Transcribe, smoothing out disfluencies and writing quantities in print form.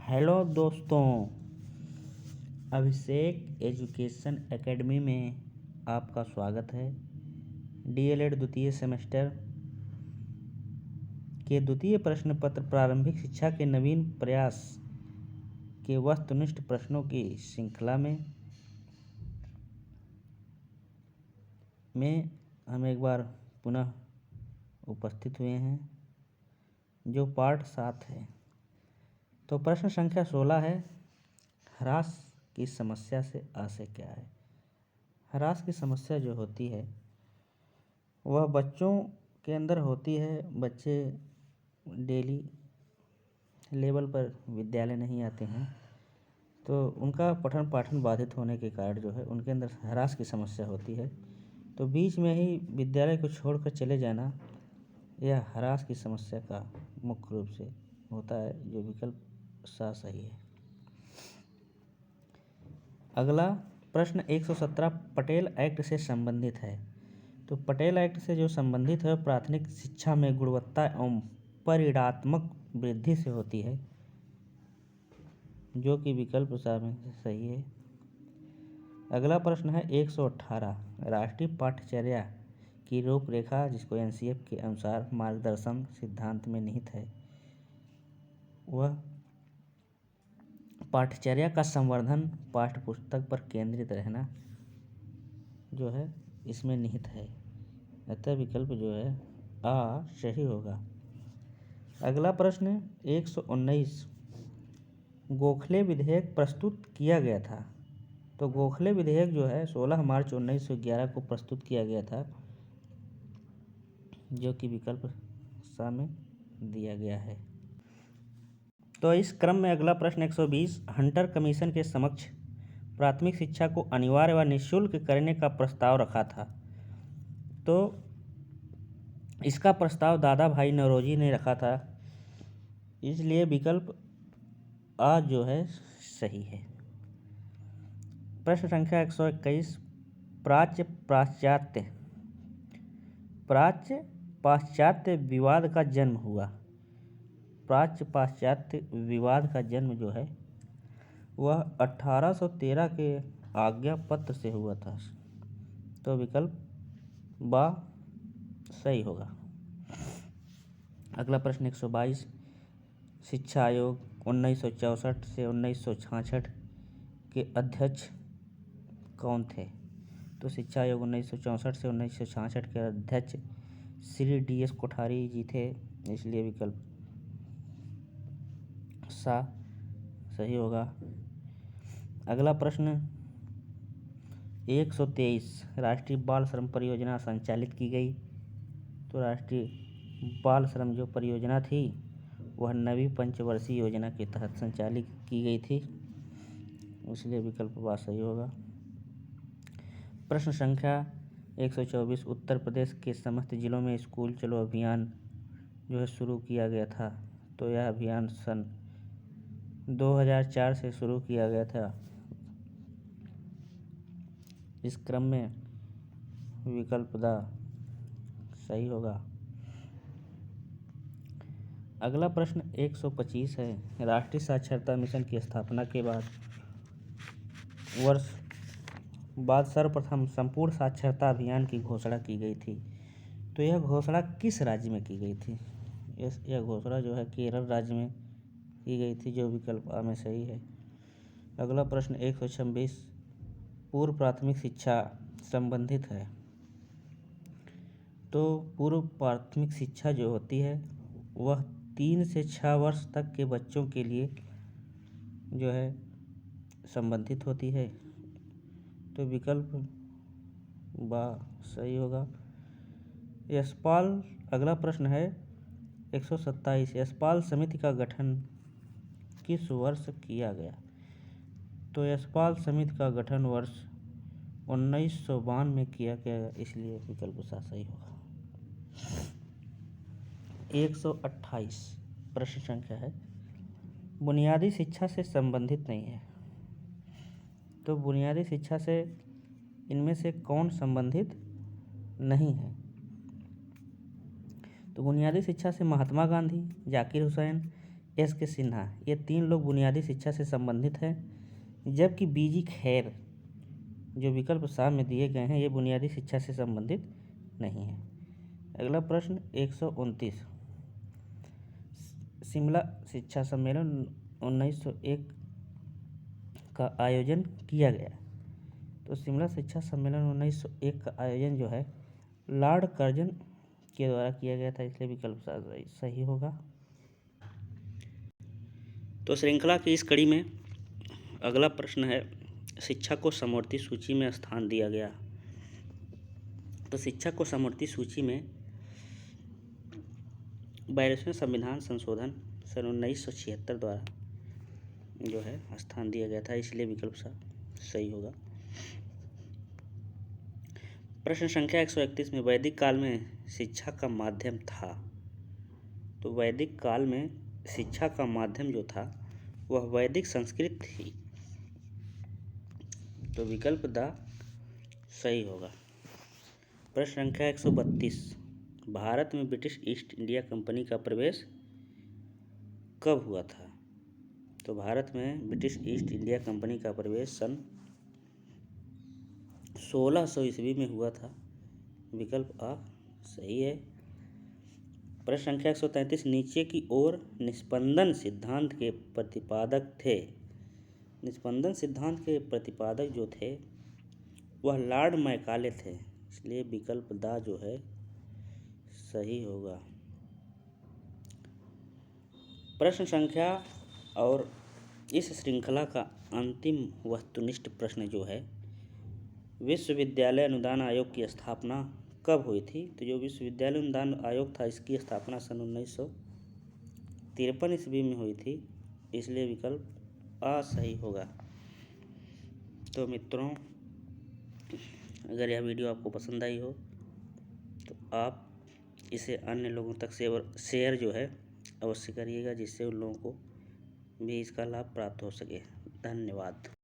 Hello दोस्तों, अभिषेक education academy में आपका स्वागत है। डीएलएड द्वितीय सेमेस्टर के द्वितीय प्रश्न पत्र प्रारंभिक शिक्षा के नवीन प्रयास के वस्तुनिष्ठ प्रश्नों की श्रृंखला में हम एक बार पुनः उपस्थित हुए हैं, जो पार्ट 7 है। तो प्रश्न संख्या 16 है, ह्रास की समस्या से आशय क्या है। ह्रास की समस्या जो होती है वह बच्चों के अंदर होती है। बच्चे डेली लेवल पर विद्यालय नहीं आते हैं, तो उनका पठन पाठन बाधित होने के कारण जो है उनके अंदर ह्रास की समस्या होती है। तो बीच में ही विद्यालय को छोड़कर चले जाना यह ह्रास की समस्या का मुख्य रूप से होता है, जो विकल्प सा सही है। अगला प्रश्न 117 पटेल एक्ट से संबंधित है। तो पटेल एक्ट से जो संबंधित है प्राथमिक शिक्षा में गुणवत्ता एवं परिणात्मक वृद्धि से होती है, जो कि विकल्प सा में सही है। अगला प्रश्न है 118 राष्ट्रीय पाठ्यचर्या की रूपरेखा, जिसको एनसीएफ के अनुसार मार्गदर्शन सिद्धांत में निहित है, वह पाठ्यचर्या का संवर्धन पाठ्यपुस्तक पर केंद्रित रहना जो है इसमें निहित है। अतः विकल्प जो है आ सही होगा। अगला प्रश्न 119 गोखले विधेयक प्रस्तुत किया गया था। तो गोखले विधेयक जो है 16 मार्च 1911 को प्रस्तुत किया गया था, जो कि विकल्प सा में दिया गया है। तो इस क्रम में अगला प्रश्न 120 हंटर कमीशन के समक्ष प्राथमिक शिक्षा को अनिवार्य व निःशुल्क करने का प्रस्ताव रखा था। तो इसका प्रस्ताव दादा भाई नौरोजी ने रखा था, इसलिए विकल्प आ जो है सही है। प्रश्न संख्या 121 प्राच्य पाश्चात्य विवाद का जन्म हुआ। प्राच्य पाश्चात्य विवाद का जन्म जो है वह 1813 के आज्ञा पत्र से हुआ था। तो विकल्प बा सही होगा। अगला प्रश्न 122 शिक्षा आयोग 1964 से 1966 के अध्यक्ष कौन थे। तो शिक्षा आयोग 1964 से 1966 के अध्यक्ष श्री DS कोठारी जी थे, इसलिए विकल्प सा सही होगा। अगला प्रश्न 123 राष्ट्रीय बाल श्रम परियोजना संचालित की गई। तो राष्ट्रीय बाल श्रम जो परियोजना थी वह नवी पंचवर्षीय योजना के तहत संचालित की गई थी, इसलिए विकल्प बा सही होगा। प्रश्न संख्या 124 उत्तर प्रदेश के समस्त जिलों में स्कूल चलो अभियान जो है शुरू किया गया था। तो यह अभियान सन 2004 से शुरू किया गया था। इस क्रम में विकल्प दा सही होगा। अगला प्रश्न 125 है राष्ट्रीय साक्षरता मिशन की स्थापना के वर्ष बाद सर्वप्रथम संपूर्ण साक्षरता अभियान की घोषणा की गई थी। तो यह घोषणा किस राज्य में की गई थी। यह घोषणा जो है केरल राज्य में की गई थी, जो विकल्प आ में सही है। अगला प्रश्न 126 पूर्व प्राथमिक शिक्षा संबंधित है। तो पूर्व प्राथमिक शिक्षा जो होती है वह 3 से 6 वर्ष तक के बच्चों के लिए जो है संबंधित होती है। तो विकल्प बा सही होगा। यशपाल अगला प्रश्न है 127 यशपाल समिति का गठन किस वर्ष किया गया। तो यशपाल समिति का गठन वर्ष 1952 में किया गया, इसलिए विकल्प सा सही होगा। 128 प्रश्न संख्या है बुनियादी शिक्षा से संबंधित नहीं है। तो बुनियादी शिक्षा से इनमें से कौन संबंधित नहीं है। तो बुनियादी शिक्षा से महात्मा गांधी, जाकिर हुसैन, एस के सिन्हा, ये 3 लोग बुनियादी शिक्षा से संबंधित हैं, जबकि बीजी खैर जो विकल्प साम में दिए गए हैं ये बुनियादी शिक्षा से संबंधित नहीं है। अगला प्रश्न 129, शिमला शिक्षा सम्मेलन 1901 का आयोजन किया गया। तो शिमला शिक्षा सम्मेलन 1901 का आयोजन जो है लॉर्ड कर्जन के द्वारा किया गया था, इसलिए विकल्प सही होगा। तो श्रृंखला की इस कड़ी में अगला प्रश्न है, शिक्षा को समवर्ती सूची में स्थान दिया गया। तो शिक्षा को समवर्ती सूची में 42वें संविधान संशोधन सन 1976 द्वारा जो है स्थान दिया गया था, इसलिए विकल्प सही होगा। प्रश्न संख्या 131 में वैदिक काल में शिक्षा का माध्यम था। तो वैदिक काल में शिक्षा का माध्यम जो था वह वैदिक संस्कृत थी, तो विकल्प द सही होगा। प्रश्न संख्या 132, भारत में ब्रिटिश ईस्ट इंडिया कंपनी का प्रवेश कब हुआ था। तो भारत में ब्रिटिश ईस्ट इंडिया कंपनी का प्रवेश सन 1600 ईस्वी में हुआ था, विकल्प आ सही है। प्रश्न संख्या 133, नीचे की ओर निस्पंदन सिद्धांत के प्रतिपादक थे। निस्पंदन सिद्धांत के प्रतिपादक जो थे वह लॉर्ड मैकाले थे, इसलिए विकल्प दा जो है सही होगा। प्रश्न संख्या और इस श्रृंखला का अंतिम वस्तुनिष्ठ प्रश्न जो है, विश्वविद्यालय अनुदान आयोग की स्थापना कब हुई थी। तो जो विश्वविद्यालय अनुदान आयोग था इसकी स्थापना सन 1953 ईस्वी में हुई थी, इसलिए विकल्प आ सही होगा। तो मित्रों, अगर यह वीडियो आपको पसंद आई हो तो आप इसे अन्य लोगों तक शेयर जो है अवश्य करिएगा, जिससे उन लोगों को भी इसका लाभ प्राप्त हो सके। धन्यवाद।